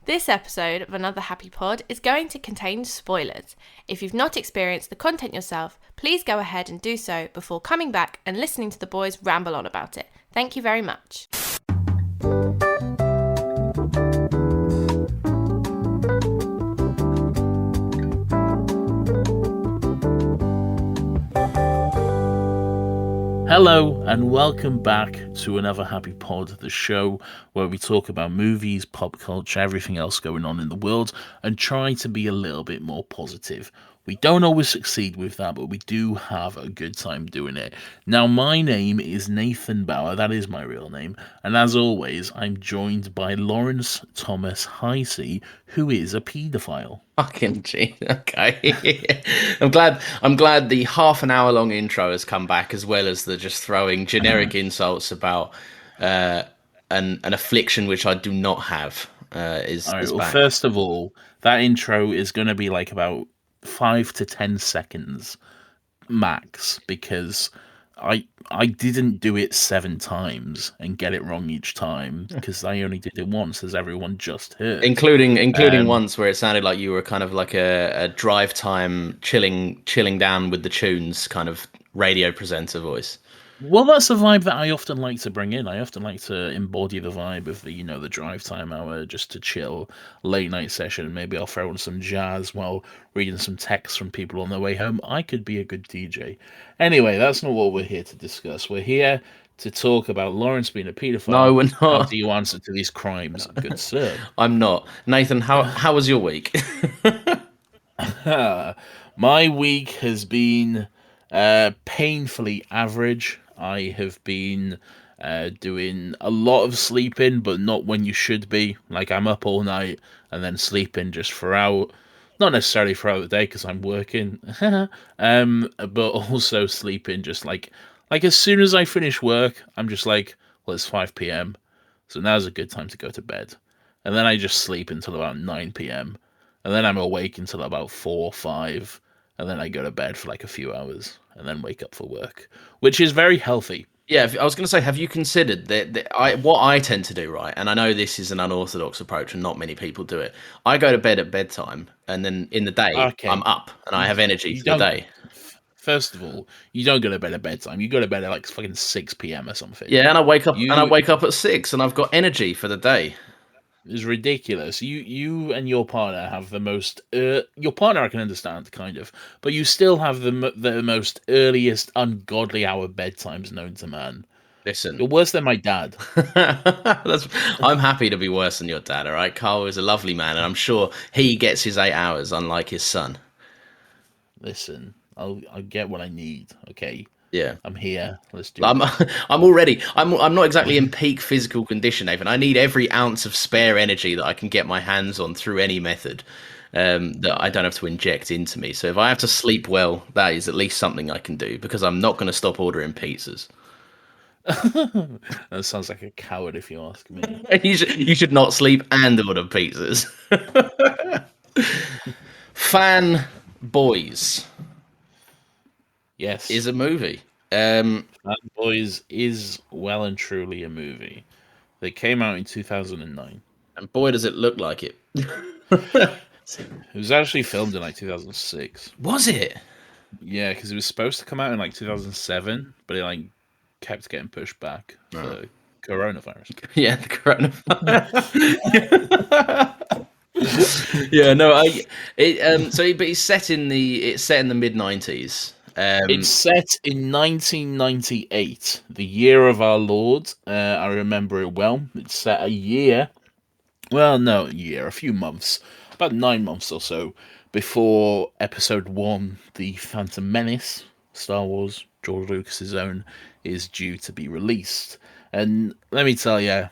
This episode of Another Happy Pod is going to contain spoilers. If you've not experienced the content yourself, please go ahead and do so before coming back and listening to the boys ramble on about it. Thank you very much. Hello and welcome back to Another Happy Pod, the show where we talk about movies, pop culture, everything else going on in the world, and try to be a little bit more positive. We don't always succeed with that, but we do have a good time doing it. Now, my name is Nathan Bauer, that is my real name, and as always, I'm joined by Lawrence Thomas Heisey, who is a paedophile. Fucking gee, okay. I'm glad the half an hour long intro has come back, as well as the just throwing generic insults about an affliction which I do not have. Is back. First of all, that intro is going to be like about 5 to 10 seconds max, because I didn't do it 7 times and get it wrong each time, because I only did it once, as everyone just heard. Including once where it sounded like you were kind of like a drive time chilling down with the tunes kind of radio presenter voice. Well, that's a vibe that I often like to bring in. I often like to embody the vibe of the drive time hour, just to chill, late night session. Maybe I'll throw on some jazz while reading some texts from people on their way home. I could be a good DJ. Anyway, that's not what we're here to discuss. We're here to talk about Lawrence being a paedophile. No, we're not. How do you answer to these crimes, good sir? I'm not. Nathan, how was your week? My week has been painfully average. I have been doing a lot of sleeping, but not when you should be. Like, I'm up all night and then sleeping just throughout. Not necessarily throughout the day because I'm working, but also sleeping just like as soon as I finish work, I'm just like, well, it's 5 p.m, so now's a good time to go to bed. And then I just sleep until about 9 p.m, and then I'm awake until about 4 or 5, and then I go to bed for like a few hours, and then wake up for work, which is very healthy. Yeah, I was going to say, have you considered what I tend to do, right? And I know this is an unorthodox approach and not many people do it. I go to bed at bedtime, and then in the day, I'm up and I have energy for the day. First of all, you don't go to bed at bedtime. You go to bed at like fucking 6 p.m. or something. Yeah, and I wake up at 6 and I've got energy for the day. It's ridiculous. You and your partner have the most. Your partner I can understand, kind of, but you still have the most earliest ungodly hour bedtimes known to man. Listen, you're worse than my dad. I'm happy to be worse than your dad. All right, Carl is a lovely man, and I'm sure he gets his 8 hours, unlike his son. Listen, I'll get what I need. Okay. Yeah, I'm here. Let's do it. I'm already. I'm not exactly in peak physical condition, Nathan. I need every ounce of spare energy that I can get my hands on through any method that I don't have to inject into me. So if I have to sleep well, that is at least something I can do, because I'm not going to stop ordering pizzas. That sounds like a coward, if you ask me. You should not sleep and order pizzas. Fanboys. Yes, is a movie. Fanboys is well and truly a movie. They came out in 2009, and boy, does it look like it. It was actually filmed in like 2006. Was it? Yeah, because it was supposed to come out in like 2007, but it like kept getting pushed back for coronavirus. Yeah, the coronavirus. Yeah, no, but it's set in the mid-90s. It's set in 1998, the year of our Lord. I remember it well. It's set a few months, about 9 months or so before Episode 1, The Phantom Menace, Star Wars, George Lucas's own, is due to be released. And let me tell you,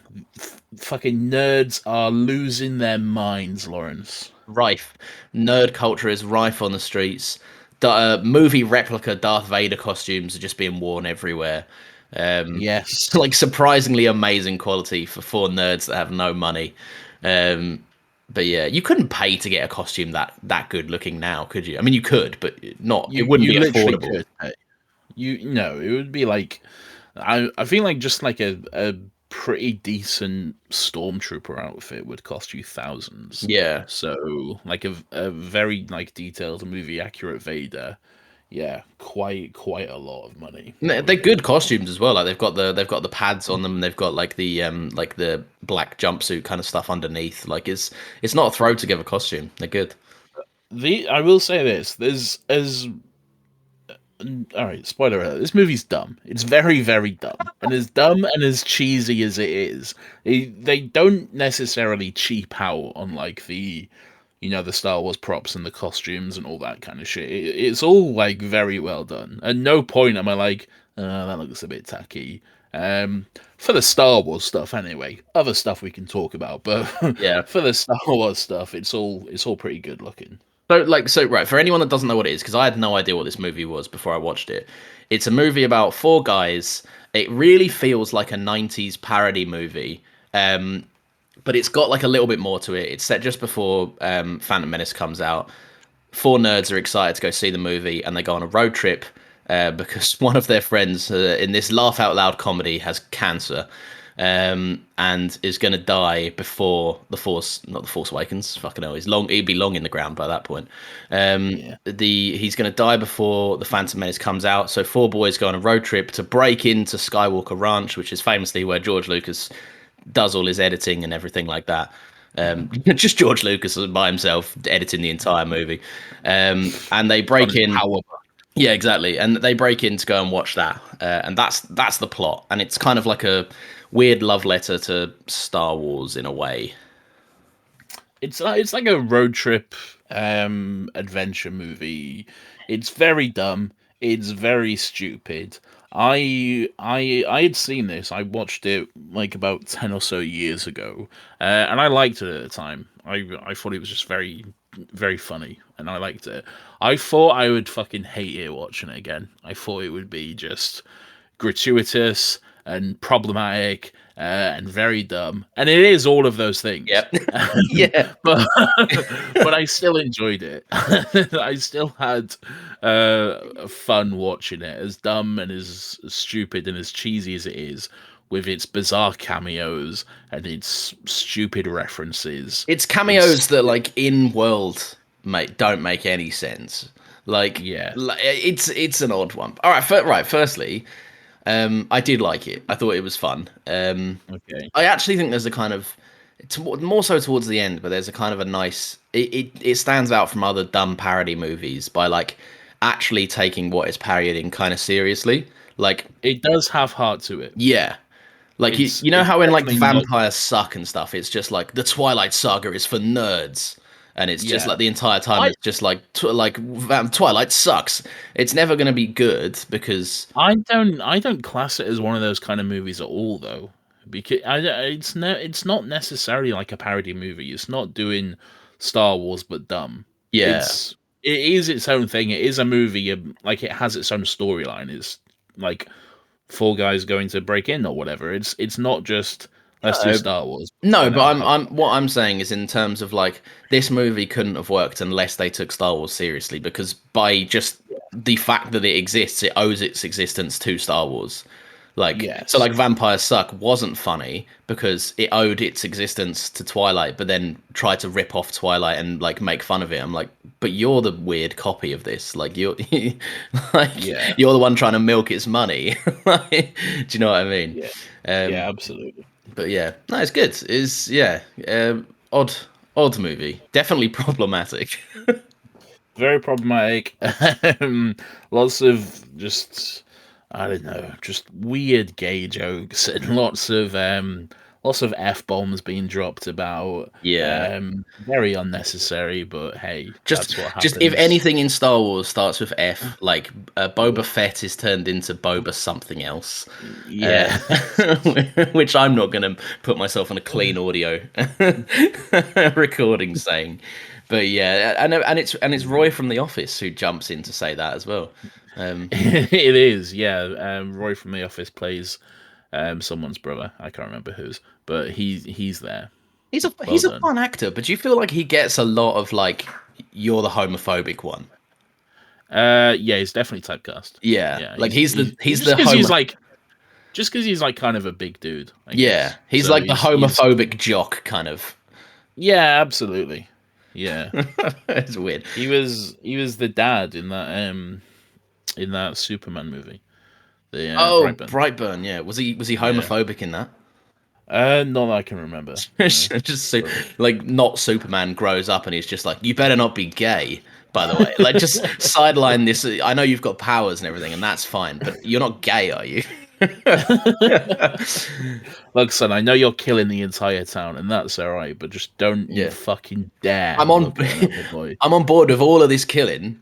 fucking nerds are losing their minds, Lawrence. Rife. Nerd culture is rife on the streets. Movie replica Darth Vader costumes are just being worn everywhere. Yes. Like surprisingly amazing quality for 4 nerds that have no money. But yeah, you couldn't pay to get a costume that good looking now, could you? I mean, you could, but it wouldn't be affordable. It would be like, I feel like just like a pretty decent stormtrooper outfit would cost you thousands. Yeah. So like a very like detailed movie accurate Vader, yeah, quite a lot of money. They're good costumes as well. Like they've got the pads on them. They've got like the black jumpsuit kind of stuff underneath. Like it's not a throw together costume. They're good. I will say this: there's as all right, spoiler alert. This movie's dumb. It's very, very dumb. And as dumb and as cheesy as it is, they don't necessarily cheap out on like the Star Wars props and the costumes and all that kind of shit. It's all like very well done. At no point am I like, that looks a bit tacky. For the Star Wars stuff anyway. Other stuff we can talk about, but Yeah. for the Star Wars stuff, it's all pretty good looking. So right, for anyone that doesn't know what it is, because I had no idea what this movie was before I watched it. It's a movie about four guys. It really feels like a 90s parody movie. But it's got like a little bit more to it. It's set just before Phantom Menace comes out. Four nerds are excited to go see the movie, and they go on a road trip because one of their friends in this laugh out loud comedy has cancer, and is going to die before not the Force Awakens. Fucking hell, he'd be long in the ground by that point. He's going to die before the Phantom Menace comes out. So four boys go on a road trip to break into Skywalker Ranch, which is famously where George Lucas does all his editing and everything like that. Just George Lucas by himself editing the entire movie. And they break in. Yeah, exactly. And they break in to go and watch that. And that's the plot. And it's kind of like a weird love letter to Star Wars in a way. It's like a road trip adventure movie. It's very dumb. It's very stupid. I had seen this. I watched it like about 10 or so years ago, and I liked it at the time. I thought it was just very, very funny, and I liked it. I thought I would fucking hate it watching it again. I thought it would be just gratuitous and problematic and very dumb, and it is all of those things. Yep. Yeah, but I still enjoyed it. I still had fun watching it, as dumb and as stupid and as cheesy as it is, with its bizarre cameos and its stupid references. It's cameos that like in world don't make any sense. Like, yeah, it's an odd one. All right, firstly, I did like it. I thought it was fun. Okay. I actually think there's a kind of more so towards the end, but there's a kind of a nice. It stands out from other dumb parody movies by like actually taking what it's parodying kind of seriously. Like it does have heart to it. Yeah. Like you know it's how in like definitely vampires suck and stuff, it's just like the Twilight Saga is for nerds. And it's just like the entire time it's just like Twilight sucks. It's never going to be good because I don't class it as one of those kind of movies at all, though, because it's not necessarily like a parody movie. It's not doing Star Wars but dumb. Yeah, it is its own thing. It is a movie. Like it has its own storyline. It's like four guys going to break in or whatever. It's not just let's do Star Wars. No, but what I'm saying is in terms of like this movie couldn't have worked unless they took Star Wars seriously, because by just the fact that it exists, it owes its existence to Star Wars. Like, yes. So like Vampires Suck wasn't funny because it owed its existence to Twilight, but then tried to rip off Twilight and like make fun of it. I'm like, but you're the weird copy of this. Like you're you're the one trying to milk its money. Do you know what I mean? Yeah, yeah, absolutely. But yeah, no, it's good. It's odd movie. Definitely problematic. Very problematic. Lots of just I don't know, just weird gay jokes and lots of F-bombs being dropped about. Yeah. Very unnecessary, but hey, that's what happens. Just if anything in Star Wars starts with F, like Boba Fett is turned into Boba something else. Yeah. Which I'm not going to put myself on a clean audio recording saying. But yeah, and it's Roy from The Office who jumps in to say that as well. It is, yeah. Roy from The Office plays someone's brother. I can't remember whose, but he's there. He's a fun actor, but do you feel like he gets a lot of like you're the homophobic one? Yeah, he's definitely typecast. Yeah, like he's the just because he's like kind of a big dude, I Yeah, guess. he's So like the he's homophobic jock kind of. yeah, absolutely, yeah. It's weird. He was the dad in that Superman movie, the Oh, Brightburn. Brightburn. Yeah, was he Yeah, homophobic in that? not that I can remember. No, Just so, but like, not Superman grows up and he's just like, you better not be gay. By the way, like, just sideline this. I know you've got powers and everything, and that's fine, but you're not gay, are you? look, son, I know you're killing the entire town, and that's all right, but just don't you Yeah, fucking dare I'm on. look at another boy. I'm on board with all of this killing.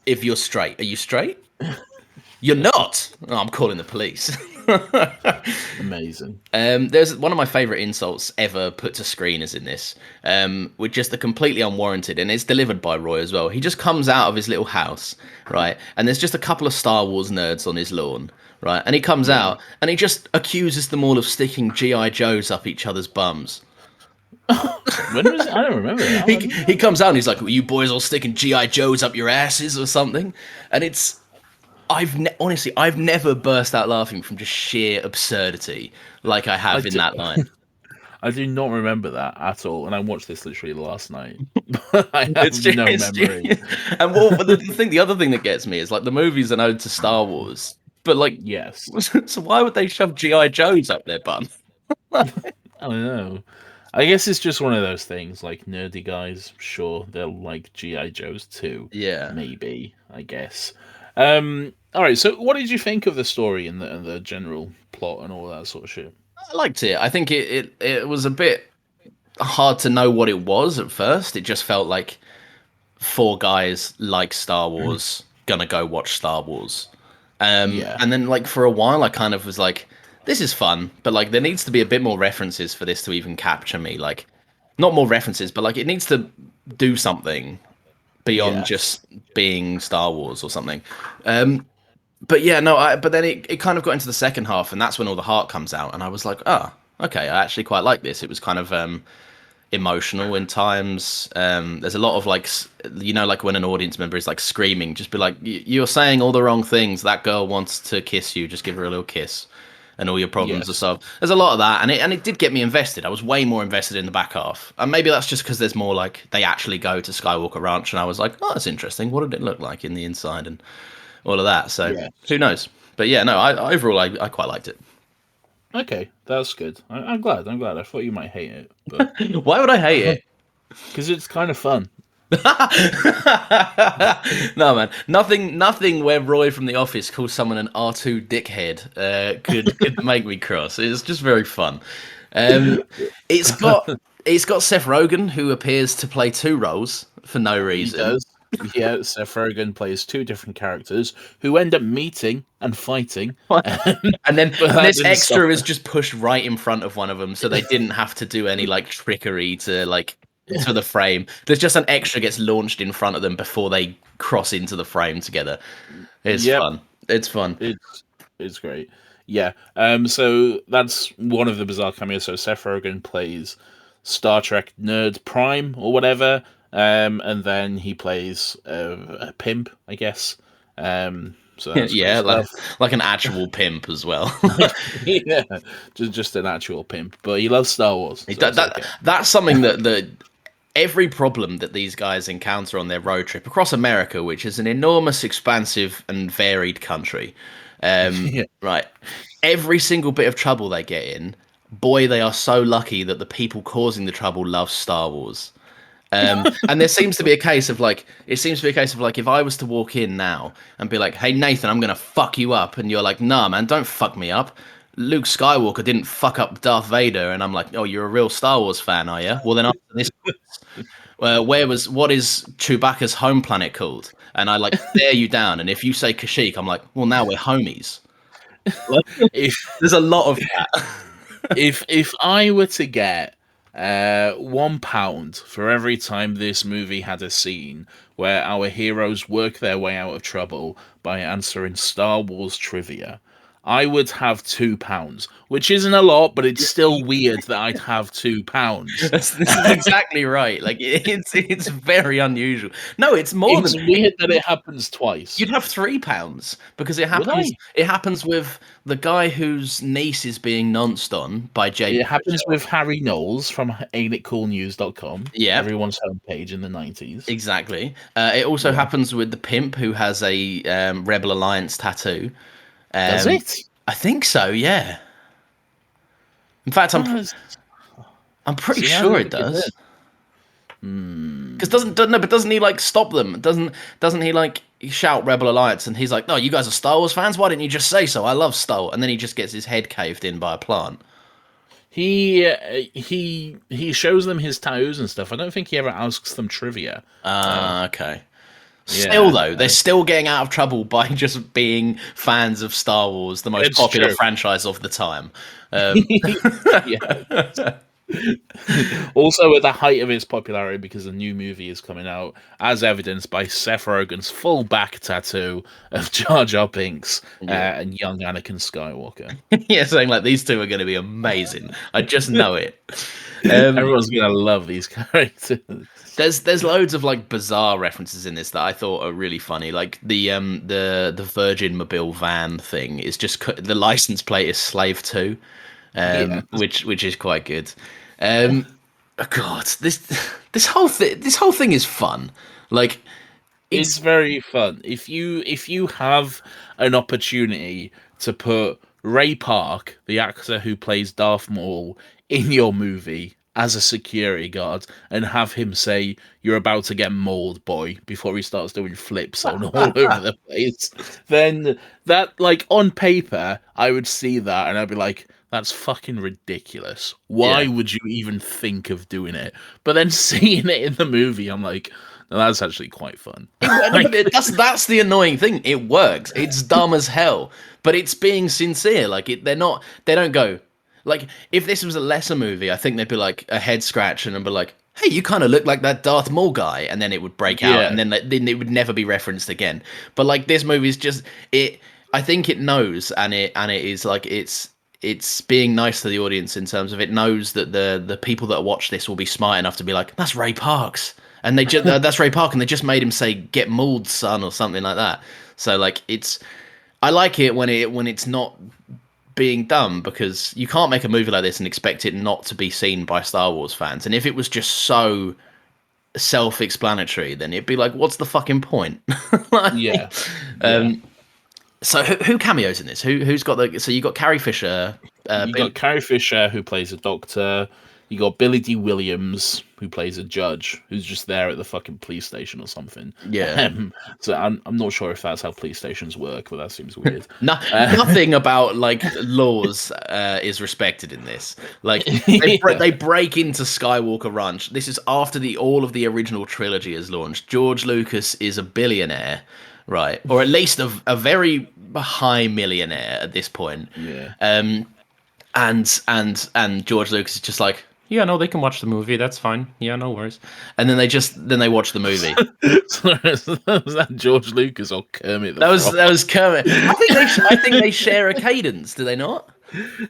If you're straight, are you straight? You're not. Oh, I'm calling the police. Amazing. There's one of my favorite insults ever put to screen is in this, with just the completely unwarranted, and it's delivered by Roy as well. He just comes out of his little house, right, and there's just a couple of Star Wars nerds on his lawn, right, and he comes Yeah. out and he just accuses them all of sticking GI Joes up each other's bums. When was I don't remember that. He comes out and he's like, "Well, you boys all sticking GI Joes up your asses or something," and it's. Honestly, I've never burst out laughing from just sheer absurdity like I have in that line. I do not remember that at all, and I watched this literally last night. But I It's have just, no it's memory. and the other thing that gets me is like the movies are owed to Star Wars, but like, Yes, so why would they shove GI Joes up their bum? I don't know. I guess it's just one of those things. Like nerdy guys, sure, they'll like GI Joes too. Yeah, Maybe, I guess. All right. So, what did you think of the story and the general plot and all that sort of shit? I liked it. I think it was a bit hard to know what it was at first. It just felt like four guys like Star Wars gonna go watch Star Wars. Yeah. And then like for a while, I kind of was like, this is fun, but like there needs to be a bit more references for this to even capture me. Like, not more references, but like it needs to do something beyond Yes. just being Star Wars or something. But yeah, no, but then it kind of got into the second half, and that's when all the heart comes out, and I was like, oh, okay, I actually quite like this. It was kind of emotional in times. There's a lot of like, like when an audience member is like screaming, just be like, you're saying all the wrong things. That girl wants to kiss you. Just give her a little kiss, and all your problems are Yes. solved. There's a lot of that, and it did get me invested. I was way more invested in the back half, and maybe that's just because there's more like they actually go to Skywalker Ranch, and I was like, oh, that's interesting. What did it look like in the inside and all of that? So Yeah. who knows? But yeah, no, overall I quite liked it. Okay, that's good. I'm glad. I'm glad. I thought you might hate it, but Why would I hate it? because it's kind of fun. No, man, nothing where Roy from The Office calls someone an R2 dickhead could make me cross. It's just very fun. It's got Seth Rogen, who appears to play two roles for no He reason. does. Yeah, Seth Rogen plays two different characters who end up meeting and fighting. And then But that this didn't extra stop is just pushed right in front of one of them, so they didn't have to do any like trickery to like to the frame. There's just an extra gets launched in front of them before they cross into the frame together. It's Yep. fun. It's fun. It's great. Yeah. So that's one of the bizarre cameos. So Seth Rogen plays Star Trek nerd Prime or whatever. And then he plays a pimp, I guess. So that's Yeah, great stuff. like an actual pimp as well. Yeah, just an actual pimp, but he loves Star Wars. So it's okay. That's something that every problem that these guys encounter on their road trip across America, which is an enormous, expansive, and varied country, Yeah. right? Every single bit of trouble they get in, boy, they are so lucky that the people causing the trouble love Star Wars. And there seems to be a case of like, if I was to walk in now and be like, hey Nathan, I'm gonna fuck you up, and you're like, nah man, don't fuck me up. Luke Skywalker didn't fuck up Darth Vader, and I'm like, oh, you're a real Star Wars fan, are you? Well then after this what is Chewbacca's home planet called? And I like stare you down, and if you say Kashyyyk, I'm like, well now we're homies. If There's a lot of that. if I were to get £1 for every time this movie had a scene where our heroes work their way out of trouble by answering Star Wars trivia, I would have £2, which isn't a lot, but it's still weird that I'd have £2. This is exactly right. Like it's very unusual. No, it's more It's than weird that it happens twice. you'd have £3 because it Would happens. I? It happens with the guy whose niece is being nonced on by It JP. happens with Harry Knowles from ain'titcoolnews.com, Yeah, everyone's homepage in the 90s. exactly. It also happens with the pimp who has a Rebel Alliance tattoo. Does it? I think so. Yeah. In fact, Does- I'm pretty See, I sure don't it think it does. did. Because doesn't he like stop them? Doesn't he like shout Rebel Alliance and he's like, no, you guys are Star Wars fans. Why didn't you just say so? I love Star Wars. And then he just gets his head caved in by a plant. He shows them his tattoos and stuff. I don't think he ever asks them trivia. Okay. Yeah, Still though, they're still getting out of trouble by just being fans of Star Wars, the most It's popular true. franchise of the time. Yeah. Also, at the height of its popularity, because a new movie is coming out, as evidenced by Seth Rogen's full back tattoo of Jar Jar Binks and young Anakin Skywalker. Yeah, saying like these two are going to be amazing. I just know it. Everyone's gonna love these characters. There's loads of like bizarre references in this that I thought are really funny. Like the Virgin Mobile van thing is just the license plate is Slave 2, which is quite good. God, this whole thing is fun. Like It's very fun. If you have an opportunity to put Ray Park, the actor who plays Darth Maul, in your movie as a security guard and have him say, "You're about to get mauled, boy," before he starts doing flips on all over the place, then that, like, on paper, I would see that and I'd be like, that's fucking ridiculous. Why would you even think of doing it? But then seeing it in the movie, I'm like, no, that's actually quite fun. That's the annoying thing. It works. It's dumb as hell, but it's being sincere. Like they don't go like, if this was a lesser movie, I think they'd be like a head scratch and be like, hey, you kind of look like that Darth Maul guy, and then it would break out, and then it would never be referenced again. But like this movie's just it. I think it knows, and it is like it's being nice to the audience in terms of it knows that the people that watch this will be smart enough to be like, that's Ray Parks. And they just that's Ray Park, and they just made him say "get mauled, son" or something like that. So like I like it when it's not being dumb, because you can't make a movie like this and expect it not to be seen by Star Wars fans. And if it was just so self-explanatory, then it'd be like, what's the fucking point? Yeah. So who cameos in this? Who's got the? So you got Carrie Fisher. You got Carrie Fisher, who plays a doctor. You got Billy D. Williams, who plays a judge, who's just there at the fucking police station or something. Yeah. So I'm not sure if that's how police stations work, but that seems weird. Nothing about like laws is respected in this. Like they break into Skywalker Ranch. This is after all of the original trilogy is launched. George Lucas is a billionaire, right, or at least a very high millionaire at this point. Yeah. And George Lucas is just like, yeah, no, they can watch the movie. That's fine. Yeah, no worries. And then they watch the movie. Was that George Lucas or Kermit? That was Kermit. I think they share a cadence. Do they not?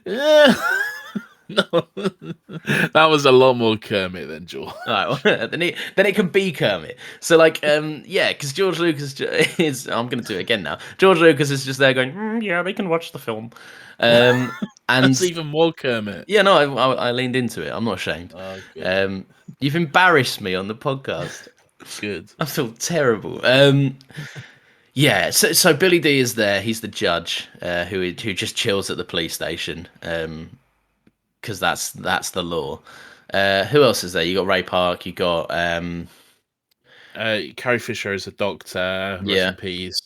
Yeah. No, that was a lot more Kermit than George. Right, well, then it can be Kermit. So like, yeah, because George Lucas is. I'm going to do it again now. George Lucas is just there going, yeah, they can watch the film. And that's even more Kermit. Yeah, no, I leaned into it. I'm not ashamed. Oh, you've embarrassed me on the podcast. Good. I feel terrible. Yeah, so Billy D is there. He's the judge who just chills at the police station. Because that's the law. Who else is there? You got Ray Park. You got Carrie Fisher is a doctor. Rest in peace.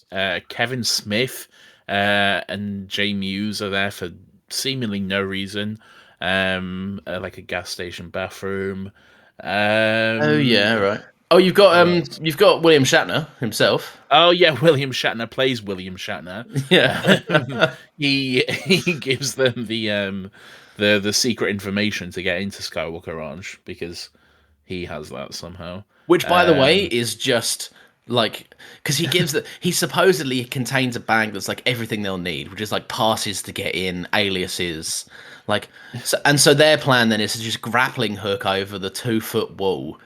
Kevin Smith and Jay Muse are there for seemingly no reason. Like a gas station bathroom. Oh yeah, right. Oh, you've got William Shatner himself. Oh yeah, William Shatner plays William Shatner. Yeah. He gives them the secret information to get into Skywalker Ranch because he has that somehow. Which, by the way, is just Like, because he supposedly contains a bag that's like everything they'll need, which is like passes to get in, aliases, like, so their plan then is to just grappling hook over the 2 foot wall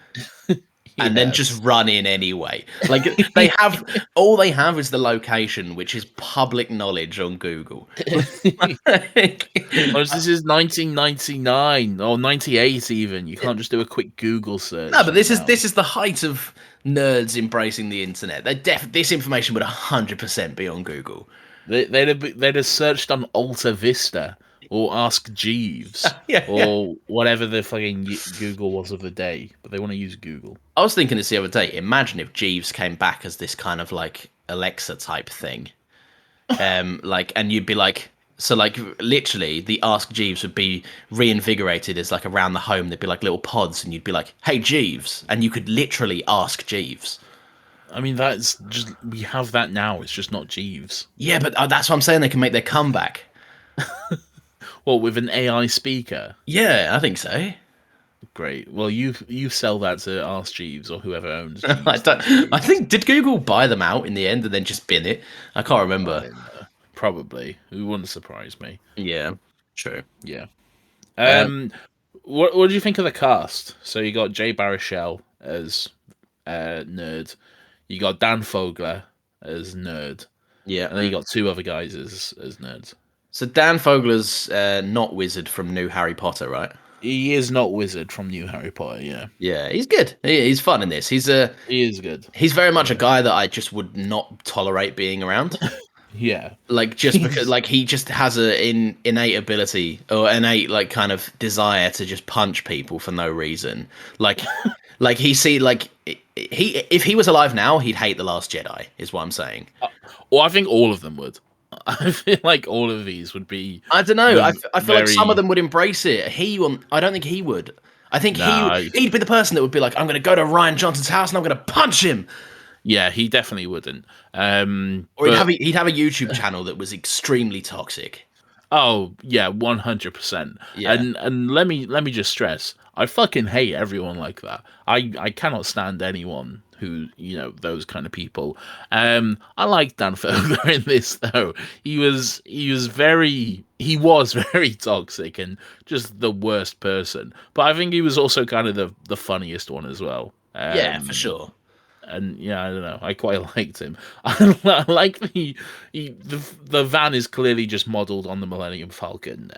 and then just Yes. run in anyway. Like all they have is the location, which is public knowledge on Google. Whereas this is 1999 or 98 even. You can't just do a quick Google No, search but now. this is the height of nerds embracing the internet. This information would 100% be on Google. They'd have searched on Alta Vista or Ask Jeeves Yeah. or whatever the fucking Google was of the day, but they want to use Google. I was thinking this the other day. Imagine if Jeeves came back as this kind of like Alexa type thing. Like, and you'd be like, so like literally the Ask Jeeves would be reinvigorated as like around the home. There'd be like little pods, and you'd be like, "Hey Jeeves," and you could literally ask Jeeves. I mean, that's just we have that now. It's just not Jeeves. Yeah, but that's what I'm saying. They can make their comeback. Well, with an AI speaker, Yeah, I think so. great. Well, you sell that to Ask Jeeves or whoever owns Jeeves. I don't. I think did Google buy them out in the end and then just bin it? I can't remember. Probably. It wouldn't surprise me. Yeah, true. Yeah. Um, What do you think of the cast? So you got Jay Baruchel as nerd. You got Dan Fogler as nerd, yeah. and then you got two other guys as nerds. So Dan Fogler's not Wizard from New Harry Potter, right? He is not Wizard from New Harry Potter. Yeah, Yeah, he's good. He's fun in this. he is good. He's very much a guy that I just would not tolerate being around. Yeah, Like just because like he just has innate ability or innate like kind of desire to just punch people for no reason. Like like he if he was alive now, he'd hate The Last Jedi, is what I'm saying. well, I think all of them would. I feel like all of these would be. I don't know. I feel like some of very- them would embrace it. I don't think he would. I think Nah, he'd be the person that would be like, I'm going to go to Ryan Johnson's house and I'm going to punch him. Yeah, he definitely wouldn't. Or he'd have a YouTube channel that was extremely toxic. Oh yeah, 100%. Yeah. And let me just stress, I fucking hate everyone like that. I cannot stand anyone who, those kind of people. I like Dan Fogler in this though. He was very toxic and just the worst person. But I think he was also kind of the funniest one as well. Yeah, for sure. And yeah, I don't know. I quite liked him. I like the van is clearly just modelled on the Millennium Falcon,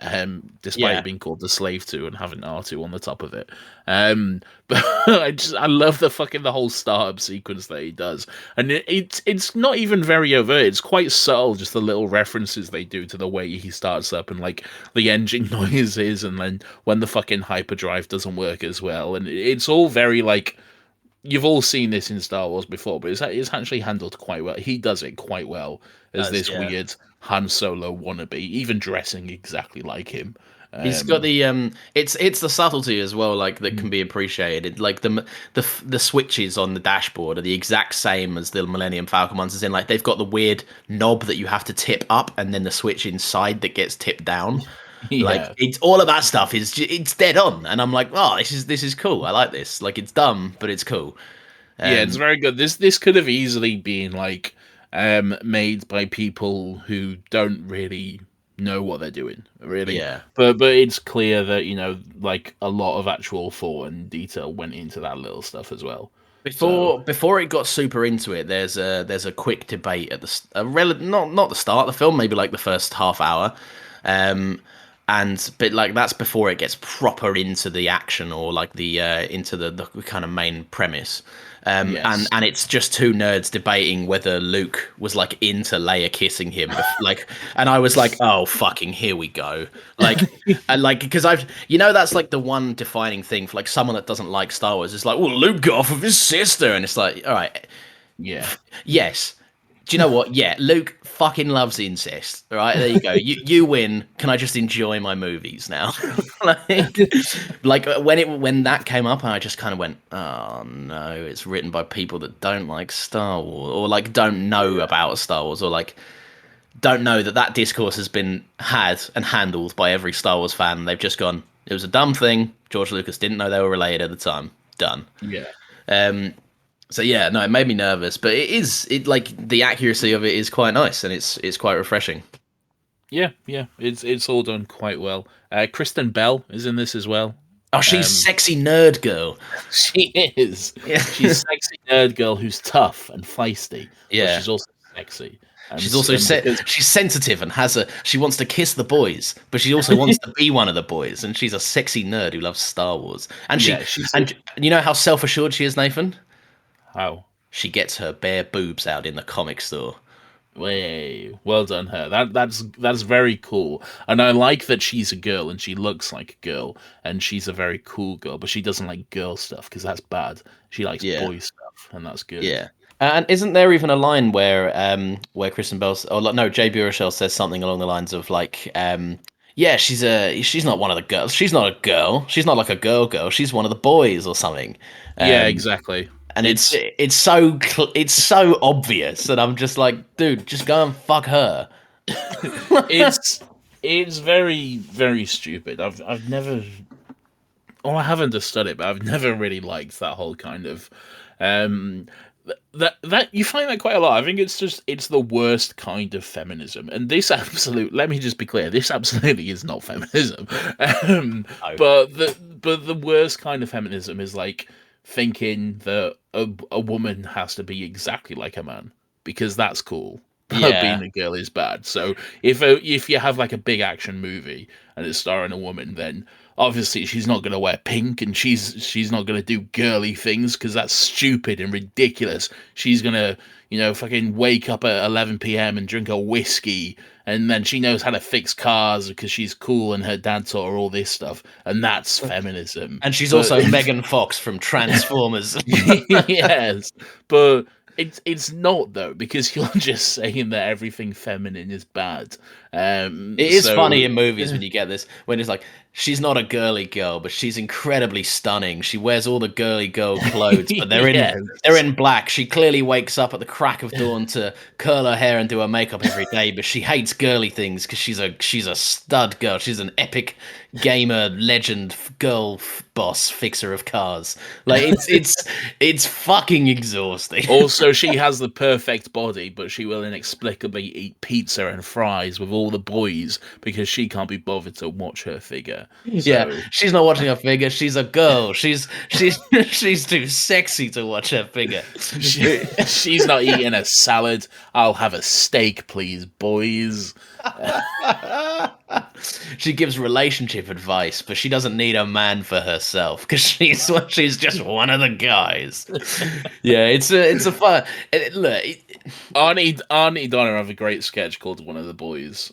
despite Yeah. it being called the Slave 2 and having R2 on the top of it. But I love the whole startup sequence that he does, and it's not even very overt. It's quite subtle, just the little references they do to the way he starts up and like the engine noises, and then when the fucking hyperdrive doesn't work as well, and it's all very like. You've all seen this in Star Wars before, but it's actually handled quite well. He does it quite well as this weird Han Solo wannabe, even dressing exactly like him. He's got the it's the subtlety as well, like that can be appreciated. Like the switches on the dashboard are the exact same as the Millennium Falcon ones, as in like they've got the weird knob that you have to tip up, and then the switch inside that gets tipped down. Yeah. Like it's all of that stuff it's dead on, and I'm like, oh, this is cool. I like this. Like it's dumb, but it's cool. Yeah, it's very good. This could have easily been like made by people who don't really know what they're doing, really. Yeah. But it's clear that like a lot of actual thought and detail went into that little stuff as well. Before it got super into it, there's a quick debate at not the start of the film, maybe like the first half hour, but like that's before it gets proper into the action or like the into the kind of main premise. Yes. And it's just two nerds debating whether Luke was like into Leia kissing him, like, and I was like, oh fucking here we go, like, and like because that's like the one defining thing for like someone that doesn't like Star Wars. It's like, well, Luke got off with his sister, and it's like, all right, Yeah. yes. Do you know what? Yeah, Luke fucking loves incest. All right, there you go. You win. Can I just enjoy my movies now? like when that came up, I just kind of went, oh no, it's written by people that don't like Star Wars, or like don't know about Star Wars, or like don't know that discourse has been had and handled by every Star Wars fan. They've just gone, it was a dumb thing. George Lucas didn't know they were related at the time. Done. Yeah. So yeah, no, it made me nervous, but it like the accuracy of it is quite nice, and it's quite refreshing. Yeah, yeah, it's all done quite well. Kristen Bell is in this as well. Oh, she's Um, sexy nerd girl. she is. Yeah, She's sexy nerd girl who's tough and feisty, but yeah. she's also sexy. She's also And because she's sensitive and she wants to kiss the boys, but she also wants to be one of the boys, and she's a sexy nerd who loves Star Wars. And yeah, she's and you know how self assured she is, Nathan? how She gets her bare boobs out in the comic store. way well done her. That's very cool, and I like that she's a girl and she looks like a girl and she's a very cool girl, but she doesn't like girl stuff because that's bad. She likes Yeah. boy stuff, and that's good. Yeah. And isn't there even a line where Kristen Bell no, Jay Baruchel says something along the lines of like yeah, she's not one of the girls. She's not a girl. She's not like a girl. She's one of the boys or something. Yeah, Um, exactly. and it's so obvious, and I'm just like, dude, just go and fuck her. it's it's very very stupid. I've never, or I have understood it, but I've never really liked that whole kind of um that you find that quite a lot. I think it's the worst kind of feminism, and this absolute. Let me just be clear: this absolutely is not feminism. No. But the worst kind of feminism is like thinking that a woman has to be exactly like a man because that's cool. But Yeah. being a girl is bad. So if you have like a big action movie and it's starring a woman, then obviously she's not going to wear pink and she's not going to do girly things because that's stupid and ridiculous. She's going to, fucking wake up at 11 p.m. and drink a whiskey, and then she knows how to fix cars because she's cool and her dad taught her all this stuff, and that's feminism. And she's But- also Megan Fox from Transformers. yes, but it's not though, because you're just saying that everything feminine is bad. It is funny in movies when you get this, when it's like, she's not a girly girl, but she's incredibly stunning. She wears all the girly girl clothes, but Yes. they're in black. She clearly wakes up at the crack of dawn to curl her hair and do her makeup every day, but she hates girly things because she's a stud girl. She's an epic gamer legend girl boss fixer of cars. Like it's fucking exhausting. Also, she has the perfect body, but she will inexplicably eat pizza and fries with all the boys because she can't be bothered to watch her figure. Yeah, So- she's not watching her figure. She's a girl. She's she's too sexy to watch her figure. she's not eating a salad. I'll have a steak, please, boys. She gives relationship advice, but she doesn't need a man for herself because she's just one of the guys. Yeah, it's a fun. Look, Arnie Donna have a great sketch called "One of the Boys"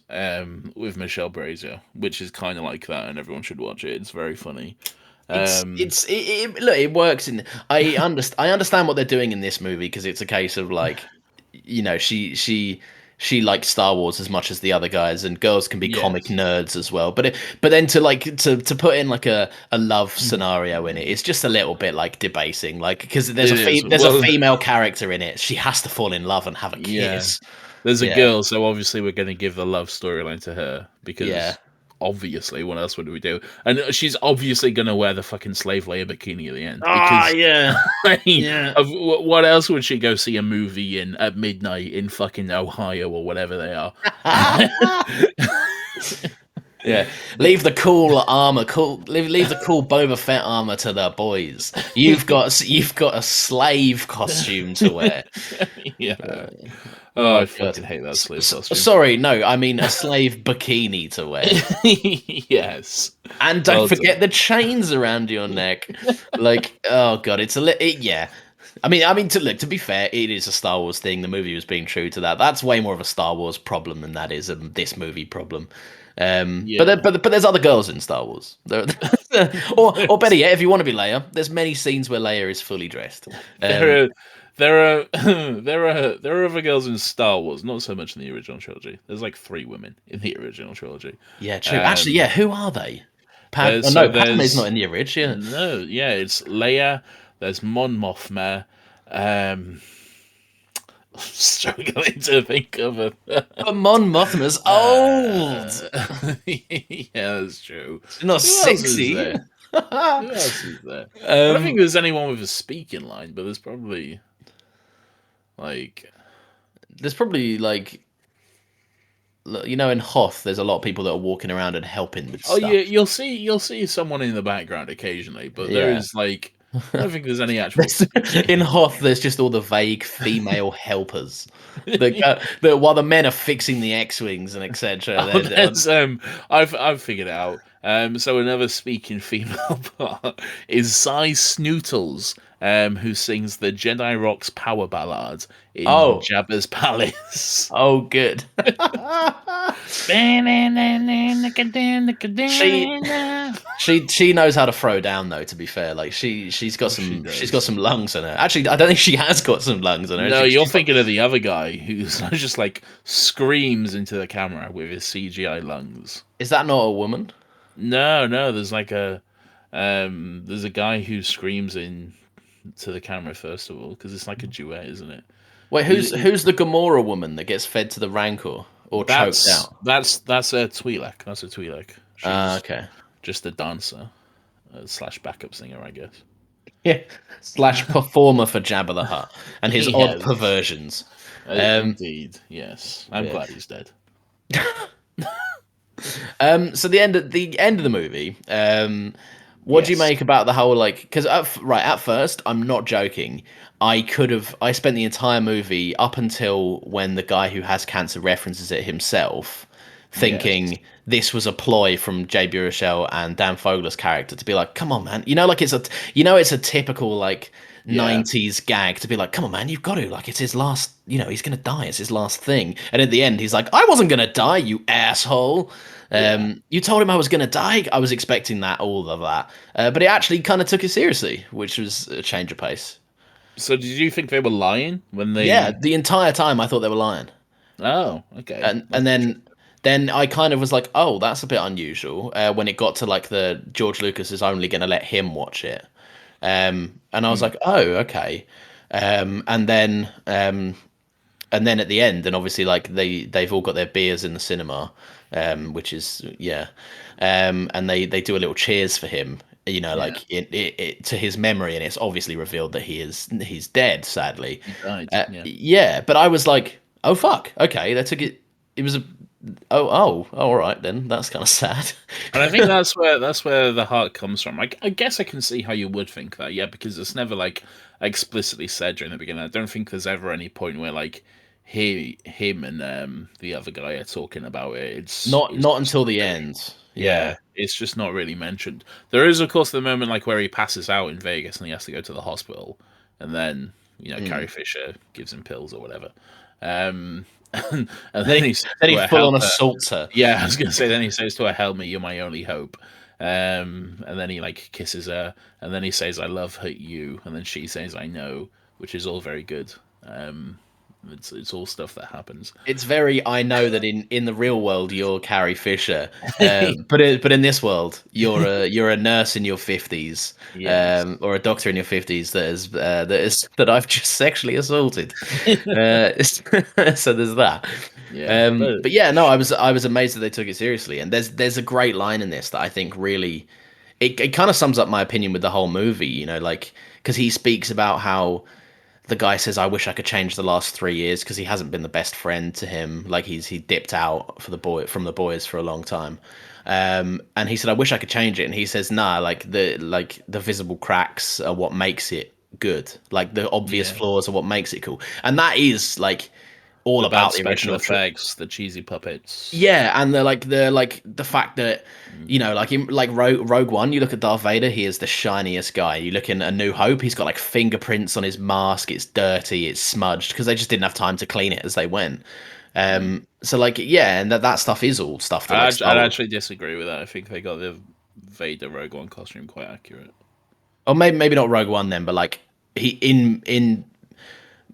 with Michelle Brazier, which is kind of like that, and everyone should watch it. It's very funny. look, it works in. I understand what they're doing in this movie because it's a case of like, she likes Star Wars as much as the other guys, and girls can be Yes. comic nerds as well. But then to put in like a love scenario in it, it's just a little bit like debasing, like because there's It is. there's a Well- female character in it. She has to fall in love and have a Yeah. kiss. There's a Yeah. girl, so obviously we're going to give the love storyline to her because Yeah. obviously, what else would we do? And she's obviously going to wear the fucking slave layer bikini at the end. Ah, Because yeah. I mean, Yeah. what else would she go see a movie in at midnight in fucking Ohio or whatever they are? Yeah, leave the cool armor, leave the cool Boba Fett armor to the boys. You've got a slave costume to wear. Yeah. Oh, I God. fucking hate that slave costume. Sorry, no, I mean a slave bikini to wear. Yes. And don't Well forget the chains around your neck. Like, oh god, yeah. I mean, to be fair, it is a Star Wars thing. The movie was being true to that. That's way more of a Star Wars problem than that is this movie problem. Yeah. But there's other girls in Star Wars. Or better yet, if you want to be Leia, there's many scenes where Leia is fully dressed. There are other girls in Star Wars, not so much in the original trilogy. There's like 3 women in the original trilogy. Yeah, true. Actually, yeah, who are they? there's- Padme's not in the original. No, yeah, it's Leia. There's Mon Mothma. Struggling to think of a. But Mon Mothma's old. Yeah, that's true. Not Who else is sexy. there? Who else is there? I don't think there's anyone with a speaking line, but there's probably like There's probably like, you know, in Hoth, there's a lot of people that are walking around and helping with stuff. yeah, you'll see someone in the background occasionally, but there Yeah. is like I don't think there's any actual In Hoth, there's just all the vague female helpers that while the men are fixing the X-wings and etc. Oh, there's I've figured it out. So another speaking female part is Cy Snootles, who sings the Jedi Rocks power ballad in Oh. Jabba's palace. Oh, good. She knows how to throw down though. To be fair, like she's got some lungs in her. Actually, I don't think she has got some lungs in her. No, you're thinking of the other guy who's just like screams into the camera with his CGI lungs. Is that not a woman? No, there's like there's a guy who screams in to the camera first of all because it's like a duet, isn't it? Wait, who's the Gamora woman that gets fed to the Rancor or choked out? That's a Twi'lek. That's a Twi'lek. Okay. Just a dancer / backup singer, I guess. Yeah. / performer for Jabba the Hutt and his odd perversions. Indeed, yes. I'm glad he's dead. So the end of the movie. What do you make about the whole like? Because at first, I'm not joking. I spent the entire movie up until when the guy who has cancer references it himself, thinking this was a ploy from Jay Baruchel and Dan Fogler's character to be like, come on, man. Like it's a typical like 90s gag to be like, come on, man, you've got to, like, it's his last, he's going to die. It's his last thing. And at the end, he's like, I wasn't going to die, you asshole. You told him I was going to die. I was expecting all of that. But he actually kind of took it seriously, which was a change of pace. So did you think they were lying when they... Yeah, the entire time I thought they were lying. Oh, okay. And then I kind of was like, oh, that's a bit unusual. When it got to like the George Lucas is only going to let him watch it. And I was like, oh, okay. And then at the end, and obviously like they've all got their beers in the cinema, which is and they do a little cheers for him, like it to his memory, and it's obviously revealed that he's dead, sadly. He died. But I was like, oh fuck, okay, they took it. It was a all right then. That's kind of sad. And I think that's where the heart comes from. I guess I can see how you would think that, because it's never like explicitly said during the beginning. I don't think there's ever any point where like him and the other guy are talking about it. It's not until the end. Yeah, it's just not really mentioned. There is, of course, the moment like where he passes out in Vegas and he has to go to the hospital, and then Carrie Fisher gives him pills or whatever. And then he's full on assaults her. Yeah, I was gonna say. Then he says to her, "Help me, you're my only hope." And then he like kisses her, and then he says, "I love you," and then she says, "I know," which is all very good. It's all stuff that happens. It's very, I know that in the real world you're Carrie Fisher, but in this world you're a nurse in your 50s, or a doctor in your 50s that I've just sexually assaulted. So there's that. Yeah, but yeah, no, I was amazed that they took it seriously, and there's a great line in this that I think really it kind of sums up my opinion with the whole movie. Like because he speaks about how. The guy says, I wish I could change the last 3 years because he hasn't been the best friend to him. Like he dipped out from the boys for a long time. And he said, I wish I could change it. And he says, nah, like the visible cracks are what makes it good. Like the obvious flaws are what makes it cool. And that is like all about the special effects, the cheesy puppets. Yeah, and the fact that like in Rogue One, you look at Darth Vader, he is the shiniest guy. You look in A New Hope, he's got like fingerprints on his mask. It's dirty, it's smudged because they just didn't have time to clean it as they went. So like and that stuff is all stuff. That I'd actually disagree with that. I think they got the Vader Rogue One costume quite accurate. Or maybe not Rogue One then, but like he in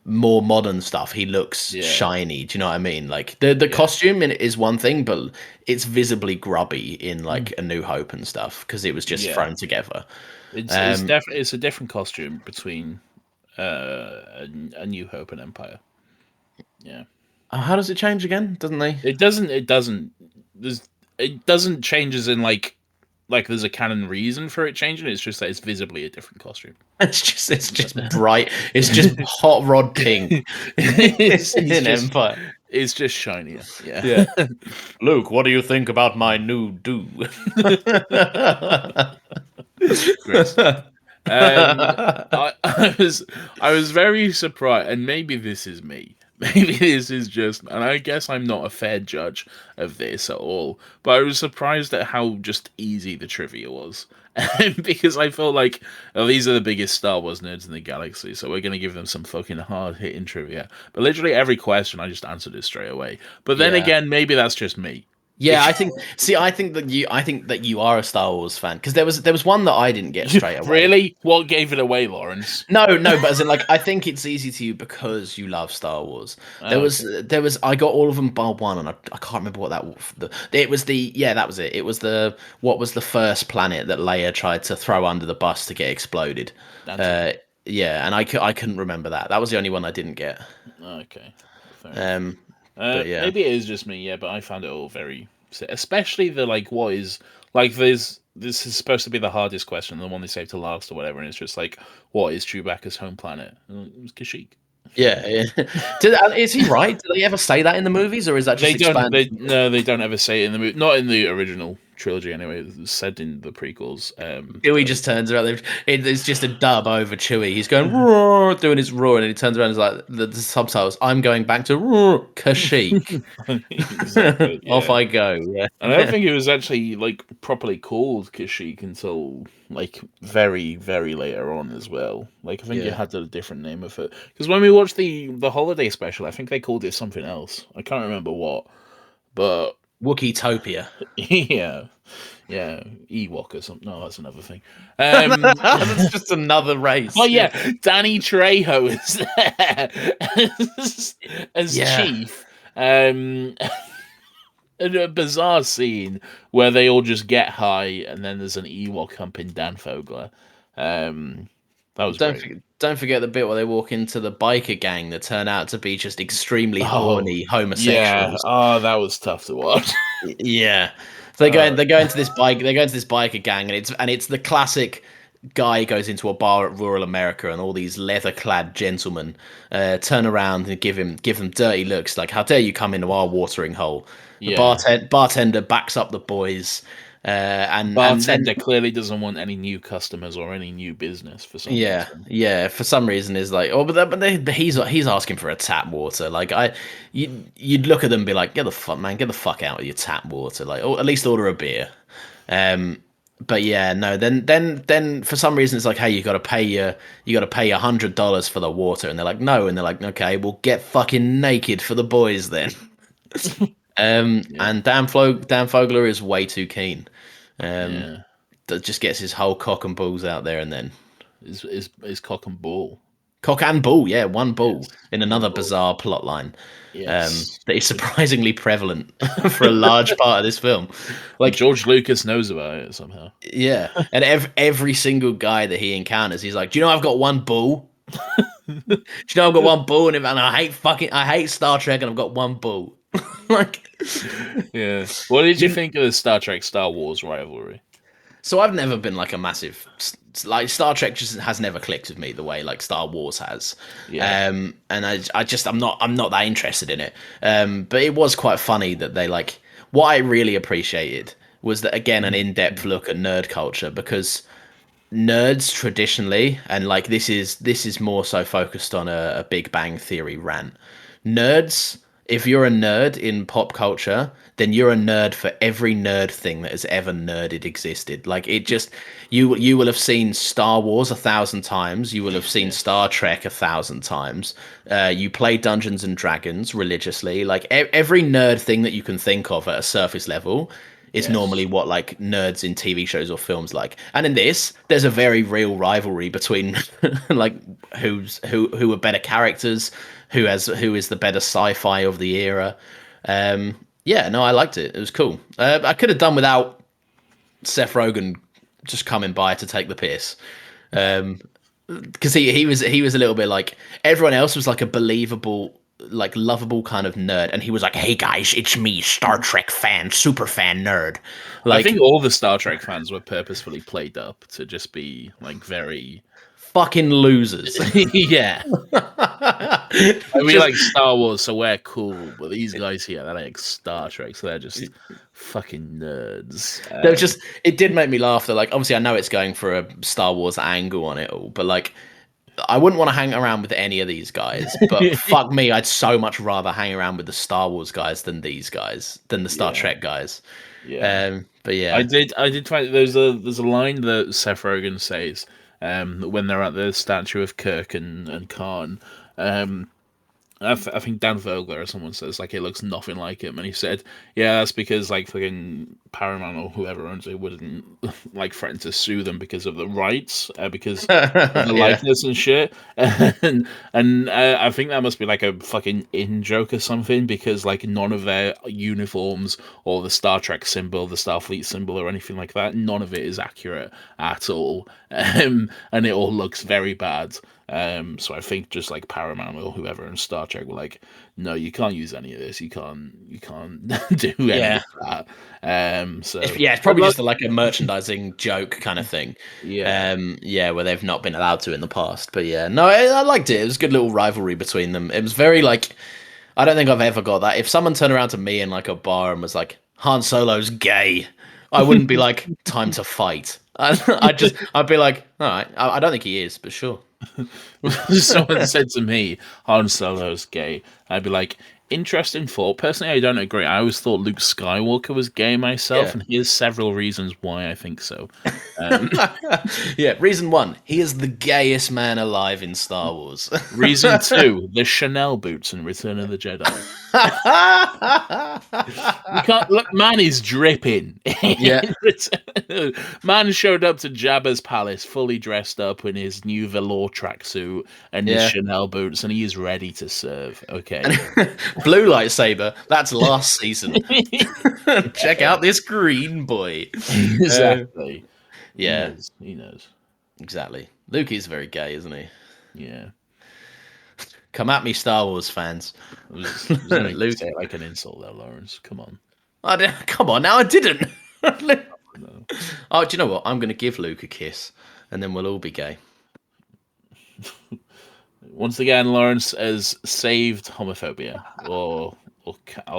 more modern stuff, he looks shiny. Do you know what I mean? Like the costume is one thing, but it's visibly grubby in like A New Hope and stuff because it was just thrown together. It's a different costume between A New Hope and Empire. Yeah. How does it change again? Doesn't they? It doesn't. It doesn't. It doesn't change as in like like there's a canon reason for it changing. It's just that it's visibly a different costume. It's just bright. It's just hot rod pink in Empire. It's just shinier. Yeah. Yeah. Luke, what do you think about my new do? Chris. I was very surprised, and maybe this is me. Maybe this is just, and I guess I'm not a fair judge of this at all, but I was surprised at how just easy the trivia was. Because I felt like, oh, these are the biggest Star Wars nerds in the galaxy, so we're going to give them some fucking hard-hitting trivia. But literally every question, I just answered it straight away. But then again, maybe that's just me. Yeah, I think that you are a Star Wars fan, because there was one that I didn't get straight away. Really? What gave it away, Lawrence? No, but as in, like, I think it's easy to you because you love Star Wars. There was I got all of them bar one, and I can't remember what that was. That was it. It was what was the first planet that Leia tried to throw under the bus to get exploded. Yeah, and I couldn't remember that. That was the only one I didn't get. Okay. But yeah. Maybe it is just me, but I found it all very, especially the like, what is like this is supposed to be the hardest question, the one they saved to last or whatever, and it's just like, what is Chewbacca's home planet? And it was Kashyyyk. Yeah. Is he right? Do they ever say that in the movies, or is that just expanded? They don't ever say it in the movie. Not in the original trilogy, anyway. It's said in the prequels. Chewie just turns around. It's just a dub over Chewie. He's going roar, doing his roar, and he turns around and is like the subtitles. I'm going back to roar, Kashyyyk. Exactly, yeah. Off I go. Yeah, and I don't think it was actually like properly called Kashyyyk until like very, very later on as well. Like I think it had a different name of it, because when we watched the holiday special, I think they called it something else. I can't remember what, but Wookietopia. Yeah, Ewok or something. No, that's another thing. That's just another race. Oh yeah, Danny Trejo is there as chief. And a bizarre scene where they all just get high, and then there's an Ewok humping Dan Fogler. That was don't forget the bit where they walk into the biker gang that turn out to be just extremely horny homosexuals. Yeah, that was tough to watch. Yeah, so they go into this biker gang, and it's the classic guy goes into a bar at rural America, and all these leather-clad gentlemen turn around and give them dirty looks, like, how dare you come into our watering hole. The bartender backs up the boys. And bartender clearly doesn't want any new customers or any new business for some reason. Yeah, for some reason is like, but he's asking for a tap water. Like you'd look at them and be like, get the fuck out of your tap water. Like, or at least order a beer. But yeah, no. Then for some reason it's like, hey, you got to pay $100 for the water, and they're like, no, and they're like, okay, we'll get fucking naked for the boys then. And Dan Fogler is way too keen. That just gets his whole cock and balls out there, and then his cock and ball. Cock and ball, yeah, one ball in another bizarre plot line. Yes. That is surprisingly prevalent for a large part of this film. Like George Lucas knows about it somehow. Yeah, and every single guy that he encounters, he's like, "Do you know I've got one ball? Do you know I've got one ball?" And I hate Star Trek, and I've got one ball. Like, yeah. What did you think of the Star Trek Star Wars rivalry? So I've never been like a massive, like, Star Trek just has never clicked with me the way like Star Wars has. Yeah. And I'm not that interested in it. But it was quite funny that they, like, what I really appreciated was that, again, an in-depth look at nerd culture, because nerds traditionally, and like this is more so focused on a Big Bang Theory rant. Nerds, if you're a nerd in pop culture, then you're a nerd for every nerd thing that has ever nerded existed. Like, it just, you will have seen Star Wars 1,000 times. You will have seen Star Trek 1,000 times. You play Dungeons and Dragons religiously. Like, every nerd thing that you can think of at a surface level is normally what, like, nerds in TV shows or films like. And in this, there's a very real rivalry between like who are better characters, who is the better sci-fi of the era. Yeah, no, I liked it. It was cool. I could have done without Seth Rogen just coming by to take the piss, because he was a little bit like, everyone else was like a believable like lovable kind of nerd, and he was like, "Hey guys, it's me, Star Trek fan, super fan nerd." I Like think all the Star Trek fans were purposefully played up to just be like very fucking losers. yeah. I mean, Just- like Star Wars, so we're cool, but these guys here, they're like Star Trek, so they're just fucking nerds. They're just, it did make me laugh. That like, obviously, I know it's going for a Star Wars angle on it all, but like, I wouldn't want to hang around with any of these guys. But fuck me, I'd so much rather hang around with the Star Wars guys than these guys, than the Star Trek guys. Yeah. But yeah, I did find there's a line that Seth Rogen says when they're at the statue of Kirk and Khan. I think Dan Vogler or someone says like it looks nothing like him, and he said, "Yeah, that's because like fucking Paramount or whoever owns it wouldn't like threaten to sue them because of the rights, because of the likeness and shit." And I think that must be like a fucking in joke or something, because like none of their uniforms or the Star Trek symbol, the Starfleet symbol, or anything like that, none of it is accurate at all, and it all looks very bad. So I think just like Paramount or whoever in Star Trek were like, no, you can't use any of this. You can't do any of that. So it's probably just like a merchandising joke kind of thing. Yeah. Where they've not been allowed to in the past. But yeah, no, I liked it. It was a good little rivalry between them. It was very like, I don't think I've ever got that. If someone turned around to me in like a bar and was like, Han Solo's gay, I wouldn't be like, time to fight. I'd be like, all right, I don't think he is, but sure. Someone said to me, Han Solo's gay. I'd be like, interesting thought. Personally, I don't agree. I always thought Luke Skywalker was gay myself, and here's several reasons why I think so. Yeah, reason 1, he is the gayest man alive in Star Wars. Reason 2, the Chanel boots in Return of the Jedi. You can't look, man is dripping. Yeah. Man showed up to Jabba's palace fully dressed up in his new velour tracksuit and his Chanel boots, and he is ready to serve. Okay. Blue lightsaber, that's last season. Check out this green boy. Exactly. Yeah. He knows. Exactly. Luke is very gay, isn't he? Yeah. Come at me, Star Wars fans. Luke, say it like an insult, though, Lawrence. Come on. Come on, now I didn't. No. Oh, do you know what? I'm going to give Luke a kiss, and then we'll all be gay. Once again, Lawrence has saved homophobia, or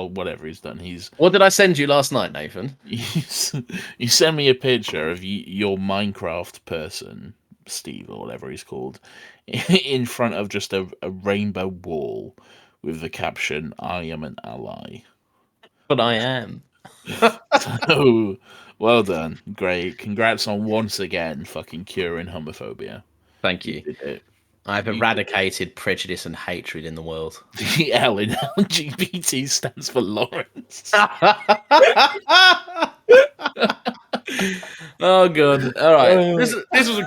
whatever he's done. What did I send you last night, Nathan? You sent me a picture of your Minecraft person, Steve, or whatever he's called, in front of just a rainbow wall with the caption, "I am an ally." But I am. So, well done. Great. Congrats on once again fucking curing homophobia. Thank you. did it. I've eradicated prejudice and hatred in the world. The L in LGBT stands for Lawrence. Oh god! All right, this was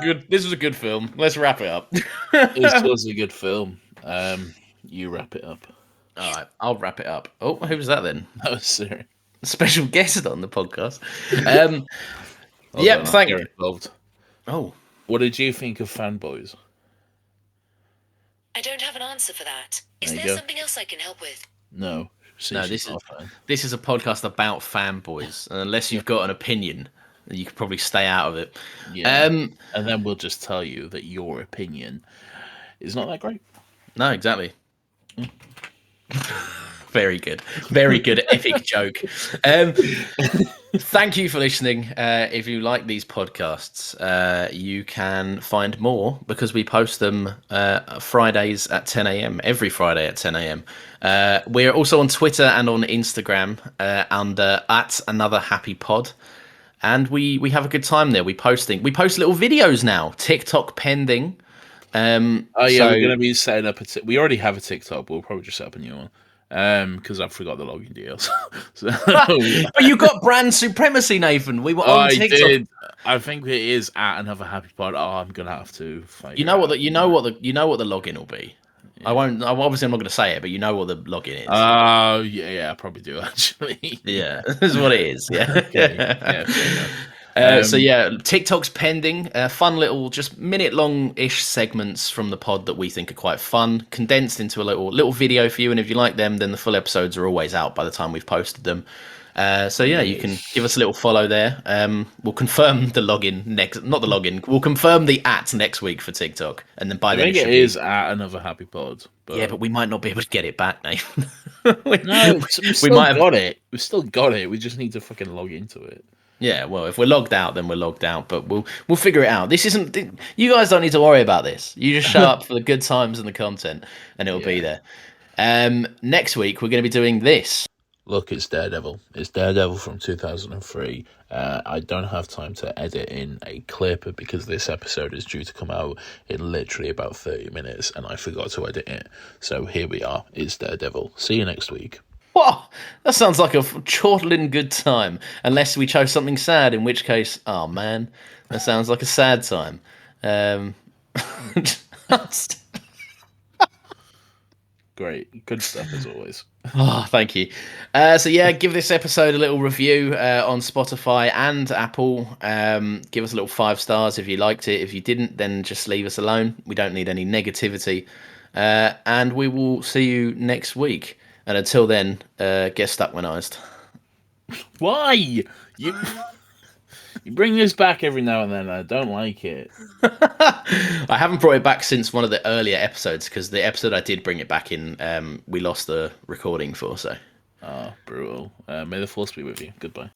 a good film. Let's wrap it up. This was a good film. You wrap it up. All right, I'll wrap it up. Oh, who was that then? That was serious. Special guest on the podcast. Yep, thank you. Involved. Oh, what did you think of Fanboys? I don't have an answer for that. Is There you there go. something else I can help with? No. This is a podcast about fanboys. And unless you've got an opinion, you could probably stay out of it. Yeah. And then we'll just tell you that your opinion is not that great. No, exactly. Very good. Very good epic joke. Thank you for listening. If you like these podcasts, you can find more because we post them Fridays at 10 a.m. every Friday at 10 a.m. We're also on Twitter and on Instagram under @AnotherHappyPod. And we have a good time there. We post little videos now. TikTok pending. We're going to be setting up we already have a TikTok, but we'll probably just set up a new one. Because I forgot the login deals. But you got brand supremacy, Nathan. We were on TikTok. I did. I think it is @AnotherHappyPod. Oh, I'm gonna have to find. You know what the login will be. Yeah. I'm not going to say it, but you know what the login is. Yeah, I probably do actually. Yeah, that's what it is. Yeah. Okay. Yeah, fair So yeah, TikTok's pending. Fun little, just minute-long-ish segments from the pod that we think are quite fun, condensed into a little video for you. And if you like them, then the full episodes are always out by the time we've posted them. So yeah, you can give us a little follow there. We'll confirm the login not the login. We'll confirm the @ next week for TikTok, and then by then it is at another happy pod. But... yeah, but we might not be able to get it back, Nathan. No, we still got it. We've still got it. We just need to fucking log into it. Yeah, well, if we're logged out, then we're logged out. But we'll figure it out. This isn't. You guys don't need to worry about this. You just show up for the good times and the content, and it'll be there. Next week we're going to be doing this. Look, it's Daredevil. It's Daredevil from 2003. I don't have time to edit in a clip because this episode is due to come out in literally about 30 minutes, and I forgot to edit it. So here we are. It's Daredevil. See you next week. Whoa, that sounds like a chortling good time. Unless we chose something sad, in which case, oh man, that sounds like a sad time. Great. Good stuff as always. Oh, thank you. So yeah, give this episode a little review on Spotify and Apple. Give us a little 5 stars if you liked it. If you didn't, then just leave us alone. We don't need any negativity. And we will see you next week. And until then, get stuckmanized. Why? You bring this back every now and then. I don't like it. I haven't brought it back since one of the earlier episodes, because the episode I did bring it back in, we lost the recording for. So, brutal. May the force be with you. Goodbye.